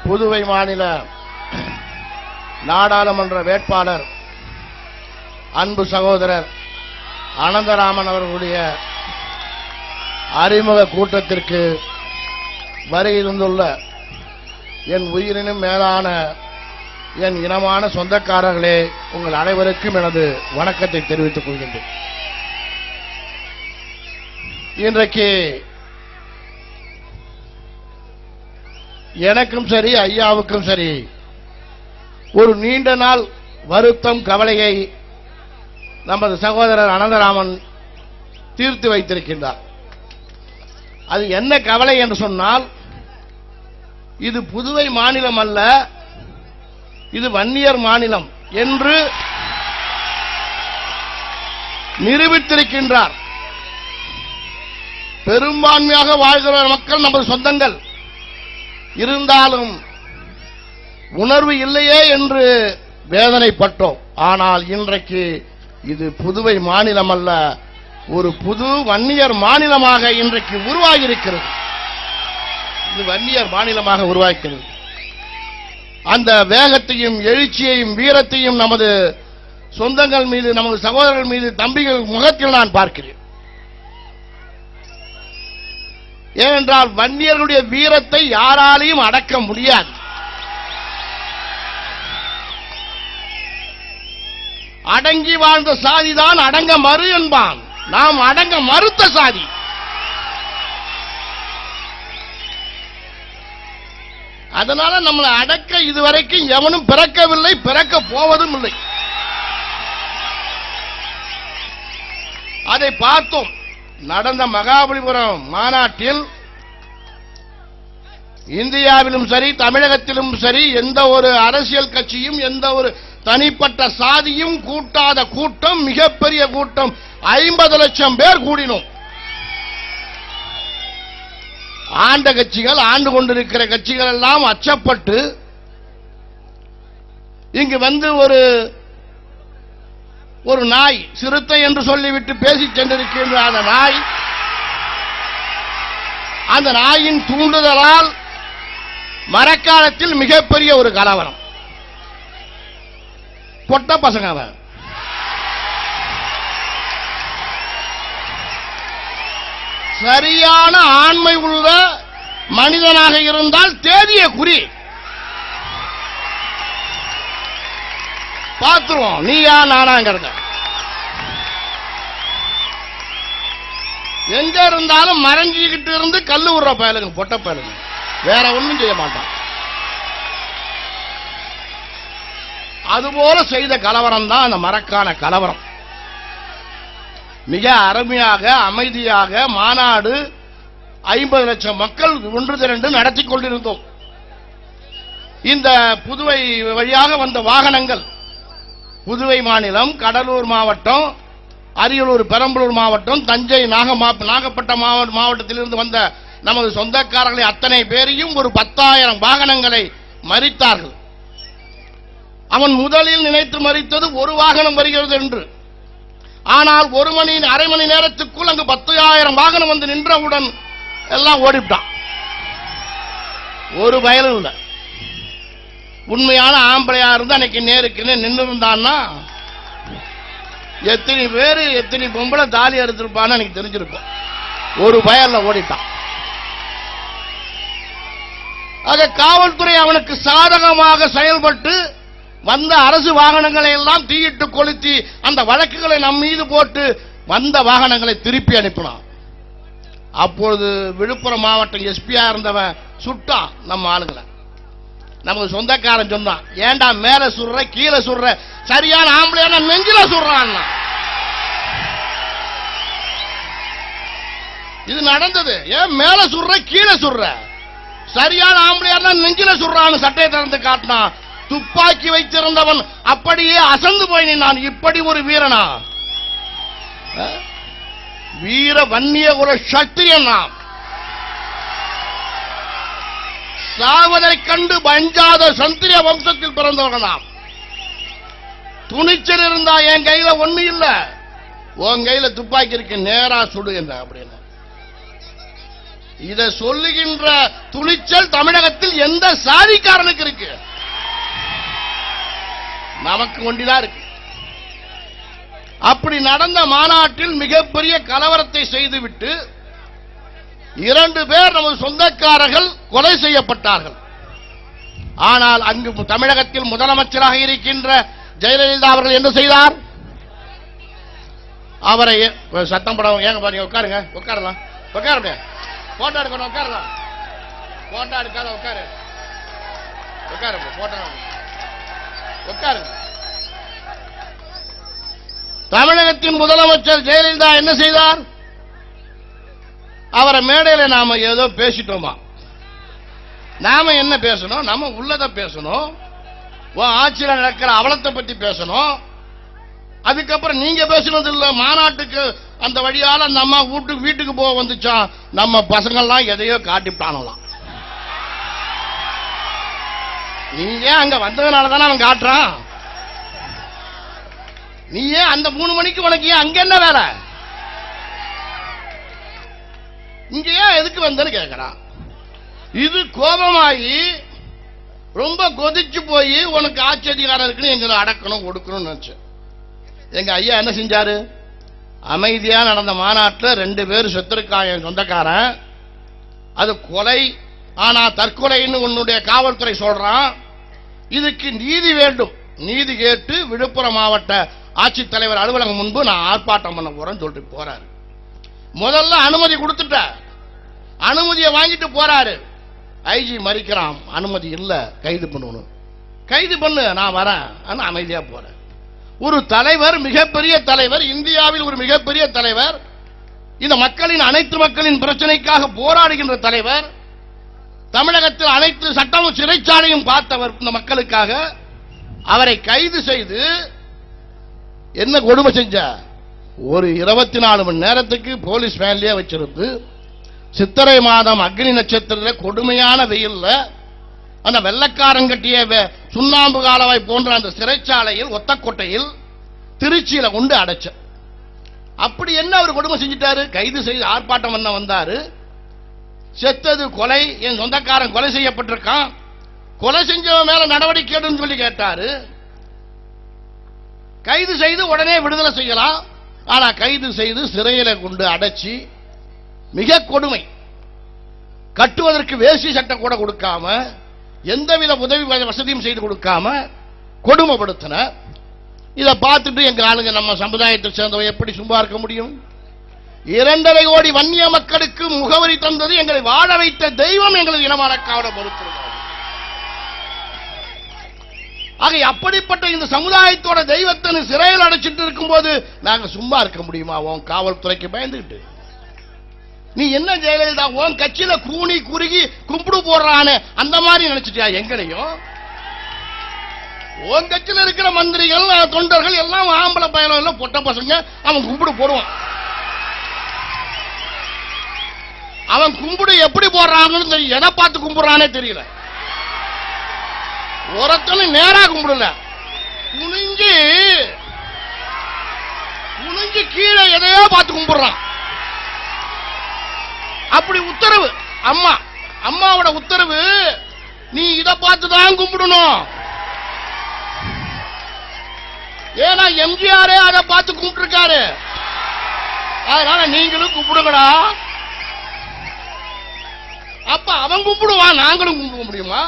புதுவை மாநில நாடாளுமன்ற வேட்பாளர் அன்பு சகோதரர் அனந்தராமன் அவர்களுடைய அறிமுக கூட்டத்திற்கு வருகின்ற என் உயிரினும் மேலான என் இனமான சொந்தக்காரர்களே, உங்கள் அனைவருக்கும் எனது வணக்கத்தை தெரிவித்துக் கொள்கின்றேன். இன்றைக்கு எனக்கும் சரி, ஐயாவுக்கும் சரி, ஒரு நீண்ட நாள் வருத்தம், கவலையை நமது சகோதரர் அனந்தராமன் தீர்த்து வைத்திருக்கின்றார். அது என்ன கவலை என்று சொன்னால், இது புதுவை மாநிலம் அல்ல, இது வன்னியர் மாநிலம் என்று நிரூபித்திருக்கின்றார். பெரும்பான்மையாக வாழ்கிற மக்கள் நமது சொந்தங்கள் இருந்தாலும் உணர்வு இல்லையே என்று வேதனைப்பட்டோம். ஆனால் இன்றைக்கு இது புதுவை மாநிலம் அல்ல, ஒரு புது வன்னியர் மாநிலமாக இன்றைக்கு உருவாகியிருக்கிறது. இது வன்னியர் மாநிலமாக உருவாகிறது. அந்த வேகத்தையும் எழுச்சியையும் வீரத்தையும் நமது சொந்தங்கள் மீது, நமது சகோதரர்கள் மீது, தம்பிகள் முகத்தில் நான் பார்க்கிறேன். ஏனென்றால் வன்னியர்களுடைய வீரத்தை யாராலையும் அடக்க முடியாது. அடங்கி வாழ்ந்த சாதிதான் அடங்க மறு என்பான். நாம் அடங்க மறுத்த சாதி. அதனால நம்மளை அடக்க இதுவரைக்கும் எவனும் பிறக்கவில்லை, பிறக்க போவதும் இல்லை. அதை பார்த்தோம். நடந்த மகாபலிபுரம் மாநாட்டில் இந்தியாவிலும் சரி, தமிழகத்திலும் சரி, எந்த ஒரு அரசியல் கட்சியும் எந்த ஒரு தனிப்பட்ட சாதியும் கூட்டாத கூட்டம், மிகப்பெரிய கூட்டம். 50 லட்சம் பேர் கூடினோம். ஆண்ட கட்சிகள், ஆண்டு கொண்டிருக்கிற கட்சிகள் எல்லாம் அச்சப்பட்டு இங்கு வந்து ஒரு நாய், சிறுத்தை என்று சொல்லிவிட்டு பேசிச் சென்றிருக்கின்ற அந்த நாயின் தூண்டுதலால் மரக்காலத்தில் மிகப்பெரிய ஒரு கலவரம். பொட்ட பசங்க அவன். சரியான ஆண்மை உள்ள மனிதனாக இருந்தால் தேதிய குறி பார்த்துருவோம். நீயா நானாங்கிறத எங்க இருந்தாலும் மறைஞ்சிக்கிட்டு இருந்து கல்லு விடுற பயலுங்க, பொட்ட பயலுங்க, வேற ஒன்றும் செய்ய மாட்டான். அதுபோல செய்த கலவரம் தான் அந்த மரக்கான கலவரம். மிக அருமையாக, அமைதியாக மாநாடு 50 லட்சம் மக்கள் ஒன்று திரண்டு நடத்தி கொண்டிருந்தோம். இந்த புதுவை வழியாக வந்த வாகனங்கள், புதுவை மாநிலம், கடலூர் மாவட்டம், அரியலூர், பெரம்பலூர் மாவட்டம், தஞ்சை, நாகப்பட்டினம் மாவட்டத்திலிருந்து வந்த நமது சொந்தக்காரர்களை அத்தனை பேரையும் ஒரு 10,000 வாகனங்களை மறித்தார்கள். அவன் முதலில் நினைத்து மறித்தது ஒரு வாகனம் வருகிறது என்று. ஆனால் அரை மணி நேரத்துக்குள் அங்கு 10,000 வாகனம் வந்து நின்றவுடன் எல்லாம் ஓடிவிட்டான். ஒரு பயனும் இல்லை. உண்மையான ஆம்பளையா இருந்து அன்னைக்கு நேருக்கு நின்று இருந்தான்னா எத்தனை பேரு, எத்தனை பொம்பளை தாலி எடுத்திருப்பான்னு எனக்கு தெரிஞ்சிருக்கும். ஒரு பயல்ல ஓடிட்டான். ஆக காவல்துறை அவனுக்கு சாதகமாக செயல்பட்டு வந்த அரசு வாகனங்களை எல்லாம் தீயிட்டு கொளுத்தி அந்த வழக்குகளை நம் மீது போட்டு வந்த வாகனங்களை திருப்பி அனுப்பினான். அப்பொழுது விழுப்புரம் மாவட்டம் எஸ்பியா இருந்தவன் சுட்டான் நம்ம ஆளுங்களை. நமக்கு சொந்தக்காரன் சொன்னான், ஏண்டா மேல சுடுற, கீழே சுடுற, சரியான ஆம்பளையான நெஞ்சில சுடுறான். இது நடந்தது. ஏன் மேல சுடுற, கீழே சுடுற, சரியான ஆம்பளையான நெஞ்சில சுடுறான்னு சட்டையை திறந்து காட்டினான். துப்பாக்கி வைத்திருந்தவன் அப்படியே அசந்து போய் நின்னான். இப்படி ஒரு வீரனா? வீர வன்னிய ஒரு சத்திரியன் நாம். சாவதை கண்டு பஞ்சாத சந்திரிய வம்சத்தில் பிறந்தவர்கள் நாம். துணிச்சல் இருந்தா என் கையில ஒண்ணு இல்ல. உன் கையில துப்பாக்கி இருக்கு, நேரா சுடு என்ற அப்படின்னு. இதை சொல்லுகின்ற துணிச்சல் தமிழகத்தில் எந்த சாதிக்காரனுக்கு இருக்கு? நமக்கு ஒண்டிதான் இருக்கு. அப்படி நடந்த மாநாட்டில் மிகப்பெரிய கலவரத்தை செய்துவிட்டு 2 பேர் நமது சொந்தக்காரர்கள் கொலை செய்யப்பட்டார்கள். ஆனால் அங்கு தமிழகத்தில் முதலமைச்சராக இருக்கின்ற ஜெயலலிதா அவர்கள் என்ன செய்தார்? அவரை சத்தம் படம் ஏங்க பாருங்க, உட்காருங்க, உட்காரலாம், உட்காருங்க, போட்டோ எடுக்கணும், உட்காரலாம், போட்டோ எடுக்காத உட்காரு, உட்காரு, போட்டோ உட்காருங்க. தமிழகத்தின் முதலமைச்சர் ஜெயலலிதா என்ன செய்தார்? அவரை மேடையில் நாம ஏதோ பேசிட்டோமா? நாம என்ன பேசணும்? நம்ம உள்ளத பேசணும். ஆட்சியில் நடக்கிற அவலத்தை பத்தி பேசணும். அதுக்கப்புறம் நீங்க பேசுனது இல்ல, மாநாட்டுக்கு அந்த வழியால அந்த அம்மா வீட்டுக்கு போக வந்துச்சா, நம்ம பசங்கள்லாம் எதையோ காட்டிவிட்டானலாம். நீ ஏன் அங்க வந்ததுனால தானே அவன் காட்டுறான். நீ ஏன் அந்த 3 மணிக்கு உனக்கு ஏன் அங்க என்ன வேலை? இங்க ஏன் எதுக்கு வந்தன்னு கேட்கிறான். இது கோபமாகி ரொம்ப கொதிச்சு போய் உனக்கு ஆட்சி அதிகாரம் இருக்குன்னு எங்களை அடக்கணும் ஒடுக்கணும்னு நினைச்சு எங்க ஐயா என்ன செஞ்சாரு? அமைதியா நடந்த மாநாட்டில் 2 பேர் செத்துருக்காங்க சொந்தக்காரன். அது கொலை, ஆனா தற்கொலைன்னு உன்னுடைய காவல்துறை சொல்றான். இதுக்கு நீதி வேண்டும். நீதி கேட்டு விழுப்புரம் மாவட்ட ஆட்சித்தலைவர் அலுவலகம் முன்பு நான் ஆர்ப்பாட்டம் பண்ண போறேன்னு சொல்லிட்டு போறாரு. முதல்ல அனுமதி கொடுத்துட்ட, அனுமதியை வாங்கிட்டு போறாரு. ஐஜி மறிக்கிறான், அனுமதி இல்ல, கைது பண்ணணும். கைது பண்ணு, நான் வரேன், ஆனா அமைதியா போறேன். ஒரு தலைவர், மிகப்பெரிய தலைவர், இந்தியாவில் ஒரு மிகப்பெரிய தலைவர், இந்த மக்களின் அனைத்து மக்களின் பிரச்சனைக்காக போராடுகின்ற தலைவர், தமிழகத்தில் அனைத்து சட்டமும் சிறைச்சாலையும் பார்த்தவர் இந்த மக்களுக்காக. அவரை கைது செய்து என்ன கொடுமை செஞ்ச? ஒரு 24 மணி நேரத்துக்கு போலீஸ் வேன்லயே வச்சிருந்து சித்திரை மாதம் அக்னி நட்சத்திரத்தில் கொடுமையான வெயில்ல அந்த வெள்ளக்காரன் கட்டிய சுண்ணாம்பு காலவாய் போன்ற அந்த சிறைச்சாலையில் ஒத்தக்கோட்டையில் திருச்சியில கொண்டு அடைச்ச. அப்படி என்ன அவர் கொடுமை செஞ்சிட்டாரு? கைது செய்து ஆர்ப்பாட்டம் பண்ண வந்தாரு. செத்தது கொலை, என் சொந்தக்காரன் கொலை செய்யப்பட்டிருக்கான், கொலை செஞ்சவன் மேல நடவடிக்கை எடுன்னு சொல்லி கேட்டாரு. கைது செய்து உடனே விடுதலை செய்யலாம், ஆனா கைது செய்து சிறையில கொண்டு அடைச்சி மிக கொடுமை. கட்டுவதற்கு வேஷ்டி சட்டை கூட கொடுக்காம, எந்தவித உதவி வசதியும் செய்து கொடுக்காம கொடுமைப்படுத்தின. இதை பார்த்துட்டு எங்க ஆளுங்க, நம்ம சமுதாயத்தை சேர்ந்தவங்க எப்படி சும்மா இருக்க முடியும்? 2.5 கோடி வன்னிய மக்களுக்கு முகவரி தந்தது எங்களை வாழ வைத்த தெய்வம் எங்களது இனமான காவல பொறுத்திருக்கிறது. ஆக அப்படிப்பட்ட இந்த சமுதாயத்தோட தெய்வத்தை சிறையில் அடைச்சிட்டு இருக்கும் போது நாங்க சும்மா இருக்க முடியுமா? உன் காவல்துறைக்கு பயந்துகிட்டு நீ என்ன ஜெயலலிதா உன் கட்சியில கூனி குறுகி கும்பிடு போடுறானே அந்த மாதிரி நினைச்சிட்டியா எங்களையும்? உன் கட்சியில் இருக்கிற மந்திரிகள் தொண்டர்கள் எல்லாம் ஆம்பளை பயணம் எல்லாம் பொட்ட பசங்க, அவன் கும்பிடு போடுவான். அவன் கும்பிடு எப்படி போடுறான்னு எதை பார்த்து கும்பிடுறானே தெரியல. ஒருத்தனும் நேரா கும்பிடல, குனிஞ்சு கீழே எதையோ பார்த்து கும்பிடுறான். அப்படி உத்தரவு அம்மாவோட உத்தரவு, நீ இதை பார்த்துதான் கும்பிடணும். ஏன்னா எம்ஜிஆரே அதை பார்த்து கும்பிட்டுருக்காரு, அதனால நீங்களும் கும்பிடுங்கடா. அப்ப அவன் கும்பிடுவான், நாங்களும் கும்பிட முடியுமா?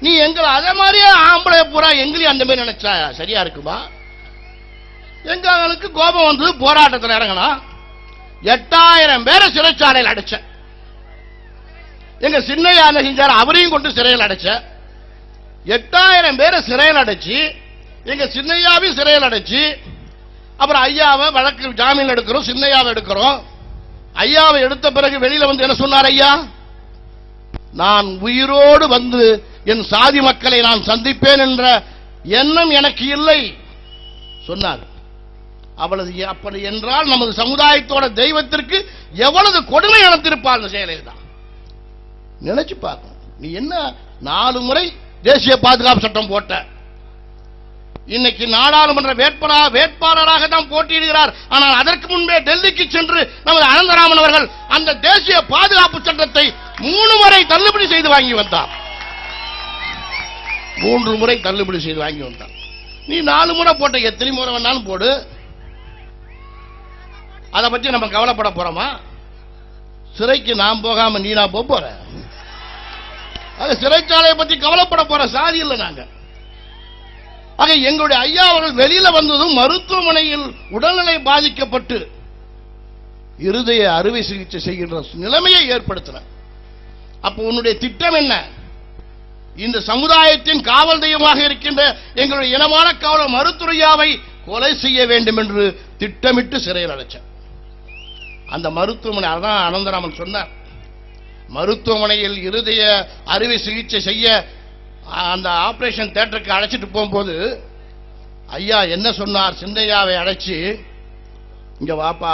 நீ எங்களை அதே மாதிரியே ஆம்பளை பூரா எங்களையும் அந்த மாதிரி நினைச்சா சரியா இருக்குமா? எங்களுக்கு கோபம் வந்து போராட்டத்தில் இறங்கணும். 8000 பேரை சிறைச்சாலையில் அடைச்ச. எங்க சின்னையா என்ன செஞ்சாரு? அவரையும் கொண்டு சிறையில் அடைச்ச. 8000 பேரை சிறையில் அடைச்சு, எங்க சின்னையாவையும் சிறையில் அடைச்சு, அப்புறம் ஐயாவை வழக்கு ஜாமீன் எடுக்கிறோம், சின்னையாவை எடுக்கிறோம். ஐயாவை எடுத்த பிறகு வெளியில வந்து என்ன சொன்னார் ஐயா? நான் உயிரோடு வந்து என் சாதி மக்களை நான் சந்திப்பேன் என்ற எண்ணம் எனக்கு இல்லை சொன்னார். அவ்வளவு அப்படி என்றால் நமது சமுதாயத்தோட தெய்வத்திற்கு எவ்வளவு கொடுமை நடத்திருப்பார் ஜெயலலிதா. நினைச்சு பார்க்கணும். நீ என்ன 4 முறை தேசிய பாதுகாப்பு சட்டம் போட்ட, இன்னைக்கு நாடாளுமன்ற வேட்பாளராக தான் போட்டியிடுகிறார். ஆனால் அதற்கு முன்பே டெல்லிக்கு சென்று நமது அனந்தராமன் அவர்கள் அந்த தேசிய பாதுகாப்பு சட்டத்தை 3 முறை தள்ளுபடி செய்து வாங்கி வந்தார். 3 முறை தள்ளுபடி செய்து வாங்கி வந்தார். நீ 4 முறை போட்ட, எத்தனை முறை வேணாலும் போடு. அதை பத்தி நம்ம கவலைப்பட போறோமா? சிறைக்கு நாம் போகாம நீ நான் போற, அது சிறைச்சாலையை பத்தி கவலைப்பட போற சாதி இல்லை நாங்க. ஆக எங்களுடைய ஐயா அவர்கள் வெளியில வந்ததும் மருத்துவமனையில் உடல்நிலை பாதிக்கப்பட்டு இருதய அறுவை சிகிச்சை செய்கின்ற நிலைமையை ஏற்படுத்தின. அப்ப உன்னுடைய திட்டம் என்ன? இந்த சமுதாயத்தின் காவல் தெய்வமாக இருக்கின்ற எங்களுடைய இனமான காவலர் மருத்துவரையாவை கொலை செய்ய வேண்டும் என்று திட்டமிட்டு சிறையில் அடைச்ச அந்த மருத்துவமனை. அதான் அனந்தராமன் சொன்னார், மருத்துவமனையில் இருதய அறுவை சிகிச்சை செய்ய அந்த ஆபரேஷன் தியேட்டருக்கு அழைச்சிட்டு போகும்போது ஐயா என்ன சொன்னார்? சின்னையாவை அழைச்சி, இங்க வாப்பா,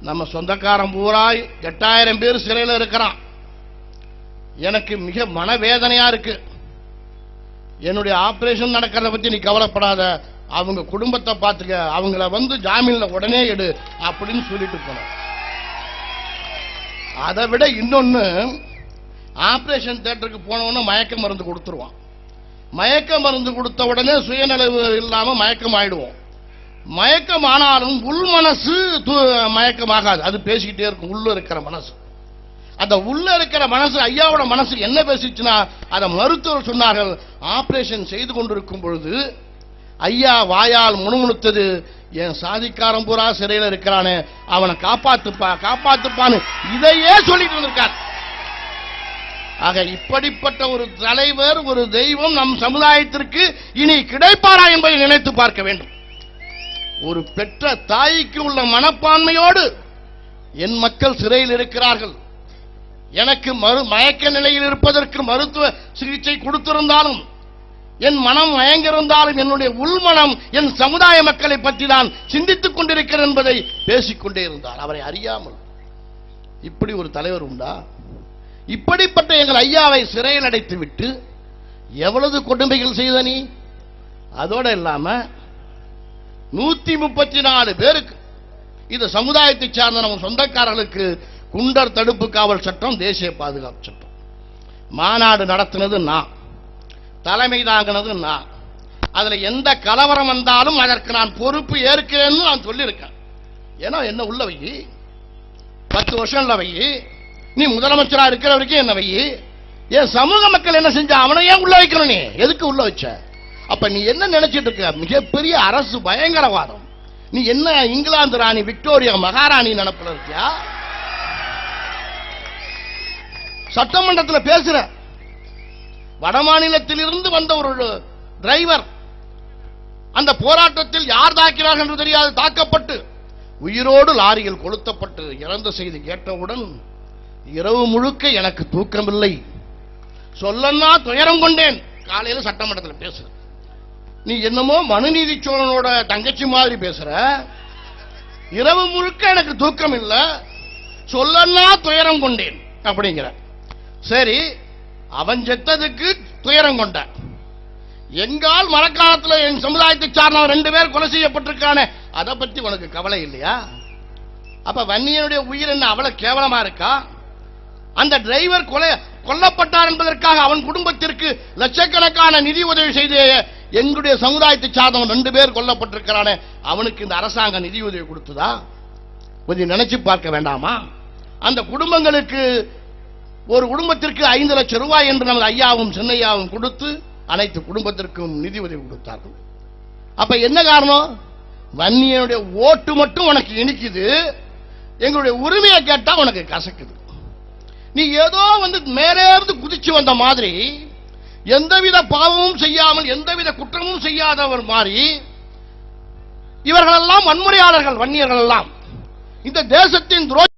நம்ம சொந்தக்காரன் பூரா 8000 பேர் சிறையில் இருக்கிறான். எனக்கு மிக மனவேதனையா இருக்கு. என்னுடைய ஆபரேஷன் நடக்கிறத பத்தி நீ கவலைப்படாத, அவங்க குடும்பத்தை பார்த்துக்க, அவங்கள ஜாமீன்ல உடனே எடு அப்படின்னு சொல்லிட்டு போன. அதை விட இன்னொன்னு, ஆபரேஷன் தியேட்டருக்கு போனவொன்னு மயக்க மருந்து கொடுத்துருவான். மயக்க மருந்து கொடுத்த உடனே சுயநலவு இல்லாம மயக்கம் ஆயிடுவோம். மயக்கம் ஆனாலும் உள் மனசு மயக்கமாகாது, அது பேசிக்கிட்டே இருக்கும். உள்ள இருக்கிற மனசு, அந்த உள்ள இருக்கிற மனசு, ஐயாவோட மனசு என்ன பேசிச்சுன்னா, அதை மருத்துவர் சொன்னார்கள், ஆபரேஷன் செய்து கொண்டிருக்கும் பொழுது ஐயா வாயால் முணுமுணுத்தது, என் சாதிக்காரன் பூரா சிறையில் இருக்கிறானே, அவனை காப்பாத்துப்பான்னு இதையே சொல்லிட்டு வந்திருக்கார். ஆக இப்படிப்பட்ட ஒரு தலைவர், ஒரு தெய்வம் நம் சமுதாயத்திற்கு இனி கிடைப்பாரா என்பதை நினைத்து பார்க்க வேண்டும். ஒரு பெற்ற தாய்க்கு உள்ள மனப்பான்மையோடு என் மக்கள் சிறையில் இருக்கிறார்கள், எனக்கு மயக்க நிலையில் இருப்பதற்கு மருத்துவ சிகிச்சை கொடுத்திருந்தாலும், என் மனம் மயங்கிருந்தாலும், என்னுடைய உள்மனம் என் சமுதாய மக்களை பற்றி நான் சிந்தித்துக் கொண்டிருக்கிறேன் என்பதை பேசிக்கொண்டே இருந்தார், அவரை அறியாமல். இப்படி ஒரு தலைவர் உண்டா? இப்படிப்பட்ட எங்கள் ஐயாவை சிறையில் அடைத்து விட்டு எவ்வளவு கொடுமைகள் செய்த நீ? அதோட இல்லாம 134 பேருக்கு, இது சமுதாயத்தை சார்ந்த நம்ம சொந்தக்காரர்களுக்கு குண்டர் தடுப்பு காவல் சட்டம், தேசிய பாதுகாப்பு சட்டம். மாநாடு நடத்தினது நான், தலைமை தாங்கினது நான். அதுல எந்த கலவரம் வந்தாலும் அதற்கு நான் பொறுப்பு ஏற்கிறேன்னு நான் சொல்லியிருக்கேன். ஏன்னா என்ன உள்ள வை, 10 வருஷம்ல வை, நீ முதலமைச்சரா இருக்கிற வரைக்கும் என்ன வை. என் சமூக மக்கள் என்ன செஞ்சா அவனை ஏன் உள்ள வைக்கணும்? நீ எதுக்கு உள்ள வச்ச? அப்ப நீ என்ன நினைச்சிட்டு இருக்க? மிகப்பெரிய அரசு பயங்கரவாதம். நீ என்ன இங்கிலாந்து ராணி விக்டோரியா மகாராணி நினைப்புல இருக்கியா? சட்டமன்றத்தில் பேசுற, வடமாநிலத்தில் இருந்து வந்த ஒரு டிரைவர் அந்த போராட்டத்தில் யார் தாக்கிறார்கள் என்று தெரியாது தாக்கப்பட்டு உயிரோடு லாரியில் கொளுத்தப்பட்டு இறந்த செய்தி கேட்டவுடன் இரவு முழுக்க எனக்கு தூக்கமில்லை, சொல்லன்னா துயரம் கொண்டேன். காலையில் சட்டமன்றத்தில் பேசுற, நீ என்னமோ மனுநீதி சோழனோட தங்கச்சி மாதிரி பேசுற. இரவு முழுக்க எனக்கு தூக்கம் இல்லை, சொல்லன்னா துயரம் கொண்டேன் அப்படிங்கிற. சரி, அவன் செத்ததுக்கு துயரம் கொண்ட, எங்கால் மரக்காலத்தில் என் சமுதாயத்தை சார்ந்த 2 பேர் கொலை செய்யப்பட்டிருக்கானே, அதை பத்தி உனக்கு கவலை இல்லையா? அப்ப வன்னியனுடைய உயிர் என்ன அவ்வளவு கேவலமா இருக்கா? அந்த டிரைவர் கொல்லப்பட்டார் என்பதற்காக அவன் குடும்பத்திற்கு லட்சக்கணக்கான நிதி உதவி செய்து எங்களுடைய சமுதாயத்தை சார்ந்தவன் 2 பேர் கொல்லப்பட்டிருக்கிறானே, அவனுக்கு இந்த அரசாங்கம் நிதி உதவி கொடுத்ததா? கொஞ்சம் நினைச்சு பார்க்க வேண்டாமா? அந்த குடும்பங்களுக்கு, ஒரு குடும்பத்திற்கு 5 லட்சம் ரூபாய் என்று நமது ஐயாவும் சின்னையாவும் கொடுத்து அனைத்து குடும்பத்திற்கும் நிதி உதவி கொடுத்தார்கள். அப்ப என்ன காரணம்? வன்னியனுடைய ஓட்டு மட்டும் உனக்கு இனிக்குது, எங்களுடைய உரிமையை கேட்டா உனக்கு கசக்குது. நீ ஏதோ மேலே இருந்து குதிச்சு வந்த மாதிரி, எந்தவித பாவமும் செய்யாமல் எந்தவித குற்றமும் செய்யாதவர் மாதிரி, இவர்களெல்லாம் வன்முறையாளர்கள், வன்னியர்கள் எல்லாம் இந்த தேசத்தின் துரோகி.